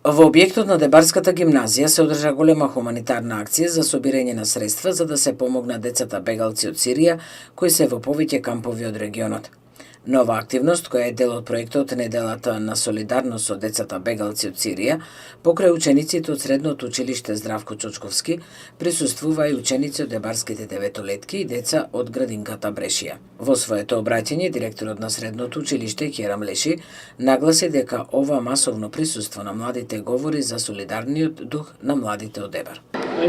Во објектот на Дебарската гимназија се одржа голема хуманитарна акција за собирање на средства за да се помогна децата бегалци од Сирија кои се во повеќе кампови од регионот. Нова активност, која е дел од проектот Неделата на солидарност со децата бегалци од Сирија, покрај учениците од Средното училиште Здравко Чочковски, присуствува и ученици од Дебарските деветолетки и деца од градинката Брешија. Во своето обраќање, директорот на Средното училиште Керам Леши нагласи дека ова масовно присуство на младите говори за солидарниот дух на младите од Дебар.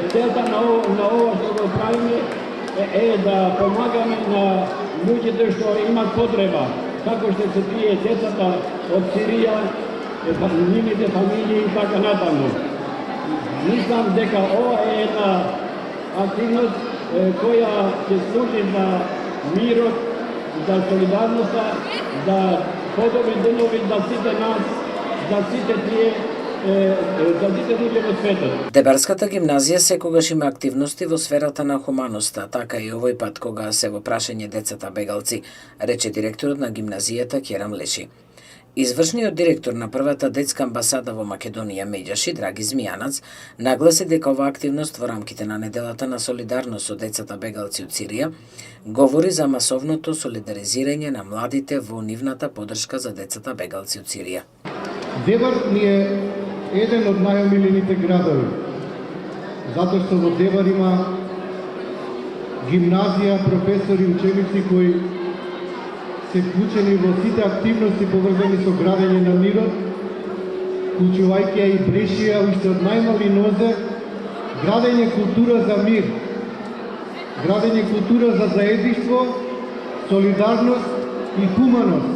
Целта на ова што го правиме е да помагаме на луѓето што имат потреба, како што се тие децата од Сирија, нивните фамилии и така натаму. Мислам дека ова е една активност која ќе служи за мирот, за солидарноста, за подобри денови за сите нас, за сите тие за сите луѓе во светот. Дебарската гимназија секогаш има активности во сферата на хуманоста, така и овој пат кога се во прашање децата бегалци, рече директорот на гимназијата Керам Леши. Извршниот директор на првата детска амбасада во Македонија Медјаши, Драги Змијанац, нагласи дека оваа активност во рамките на Неделата на солидарност со децата бегалци од Сирија говори за масовното солидаризирање на младите во нивната поддршка за децата бегалци од Сирија. Дебар ни е еден од најомилените градови, затоа што во Дебар има гимназија, професори, ученици кои се вклучени во сите активности поврзани со градење на мирот, вклучувајќи ја и Брешија уште од најмали нозе, градење култура за мир, градење култура за заедништво, солидарност и хуманост.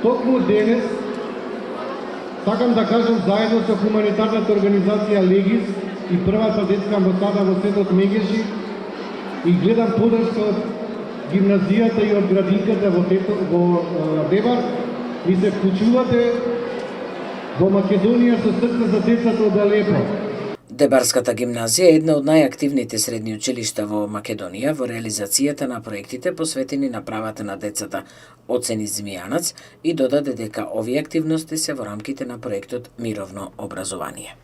Токму денес сакам да кажам заедно со хуманитарната организација Легис и првата детска амбасада во светот Мегеши и гледам поддршка од гимназијата и од градинката во Дебар, и се вклучувате во Македонија со срце за децата од Алепо. Дебарската гимназија е една од најактивните средни училишта во Македонија во реализацијата на проектите посветени на правата на децата, оцени Змијанац и додаде дека овие активности се во рамките на проектот Мировно образование.